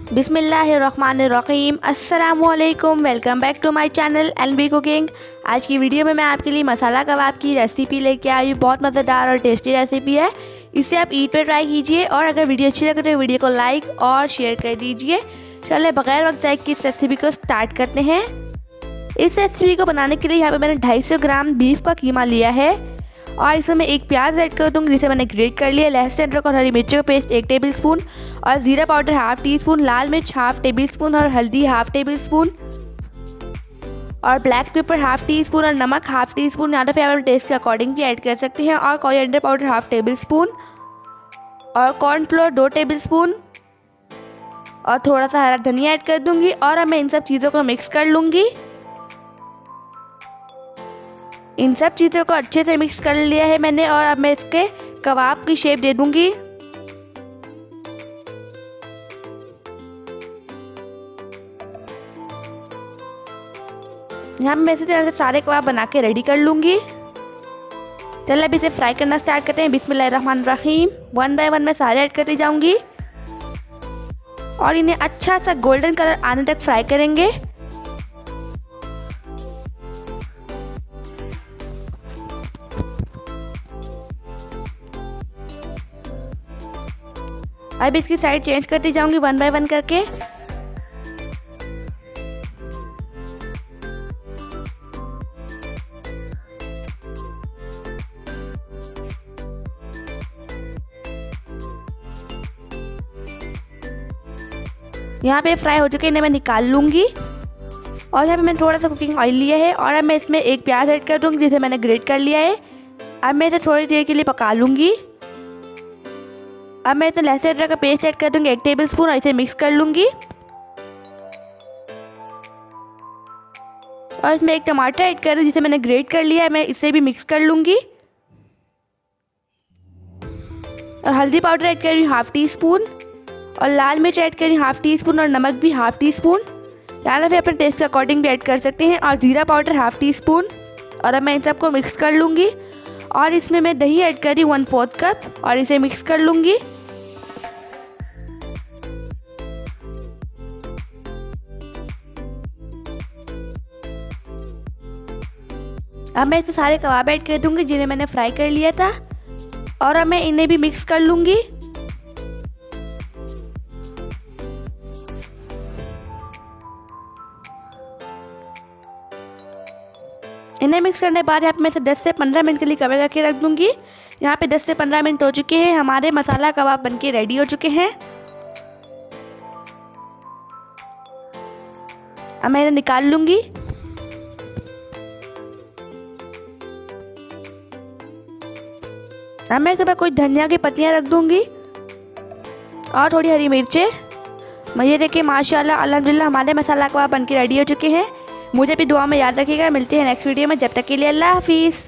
बिस्मिल्लाहिर्रहमानिर्रहीम। अस्सलामुअलैकुम। Welcome back to my channel NB cooking. आज की वीडियो में मैं आपके लिए मसाला कबाब की रेसिपी लेके आई हूँ। बहुत मज़ेदार और टेस्टी रेसिपी है। इसे आप ईद पे ट्राई कीजिए और अगर वीडियो अच्छी लगे तो वीडियो को लाइक और शेयर कर दीजिए। चलिए बगैर वक्त ज़ाया किए इस रेसिपी को स्टार्ट करते हैं। इस रेसिपी को बनाने के लिए यहाँ पे मैंने 250 ग्राम बीफ का कीमा लिया है और इसमें मैं एक प्याज ऐड कर दूँगी जिसे मैंने ग्रेट कर लिया। लहसुन अदरक और हरी मिर्ची का पेस्ट 1 टेबल स्पून और जीरा पाउडर हाफ टी स्पून, लाल मिर्च हाफ टेबल स्पून और हल्दी हाफ टेबल स्पून और black pepper half tea spoon और नमक हाफ टी स्पून। यहाँ पे आप टेस्ट के अकॉर्डिंग भी ऐड कर सकते हैं। और coriander powder half table spoon और कॉर्नफ्लोर 2 टेबल स्पून और थोड़ा सा हरा धनिया ऐड कर दूंगी और अब मैं इन सब चीज़ों को मिक्स कर लूँगी। इन सब चीज़ों को अच्छे से मिक्स कर लिया है मैंने और अब मैं इसके कबाब की शेप दे दूंगी। यहाँ मैं इसी तरह से सारे कबाब बना के रेडी कर लूँगी। चलिए अब इसे फ्राई करना स्टार्ट करते हैं। बिस्मिल्लाहिर्रहमानिर्रहीम। 1 बाय 1 मैं सारे ऐड करती जाऊँगी और इन्हें अच्छा सा गोल्डन कलर आने तक फ्राई करेंगे। अब इसकी साइड चेंज करती जाऊंगी 1 बाय 1 करके। यहाँ पे फ्राई हो चुके इन्हें मैं निकाल लूंगी और यहाँ पे मैंने थोड़ा सा कुकिंग ऑयल लिया है और अब मैं इसमें एक प्याज ऐड कर दूंगी जिसे मैंने ग्रेट कर लिया है। अब मैं इसे थोड़ी देर के लिए पका लूंगी। अब मैं इसमें लहसुन अदरक का पेस्ट ऐड कर दूंगी 1 टेबल स्पून और इसे मिक्स कर लूंगी और इसमें एक टमाटर ऐड कर दूँ जिसे मैंने ग्रेट कर लिया है। मैं इसे भी मिक्स कर लूंगी और हल्दी पाउडर ऐड कर रही हूँ हाफ टी स्पून और लाल मिर्च ऐड कर रही हूँ हाफ टी स्पून और नमक भी हाफ टी स्पून। यहाँ पे अपने टेस्ट के अकॉर्डिंग भी ऐड कर सकते हैं और जीरा पाउडर हाफ टी स्पून और अब मैं इन सबको मिक्स कर लूँगी और इसमें मैं दही ऐड कर रही हूँ 1/4 कप और इसे मिक्स कर लूँगी। अब मैं इसमें सारे कबाब ऐड कर दूंगी जिन्हें मैंने फ्राई कर लिया था और अब मैं इन्हें भी मिक्स कर लूंगी। इन्हें मिक्स करने के बाद यहाँ पे मैं इसे 10 से 15 मिनट के लिए कवर करके रख दूंगी। यहाँ पे 10 से 15 मिनट हो चुके हैं। हमारे मसाला कबाब बनके रेडी हो चुके हैं। अब मैं इन्हें निकाल लूंगी। अब मैं इसके कुछ धनिया की पत्तियां रख दूंगी और थोड़ी हरी मिर्चें। ये देखिए माशाल्लाह अल्हम्दुलिल्लाह हमारे मसाला कबाब बनके रेडी हो चुके हैं। मुझे भी दुआ में याद रखिएगा। मिलते हैं नेक्स्ट वीडियो में। जब तक के लिए अल्लाह हाफिज़।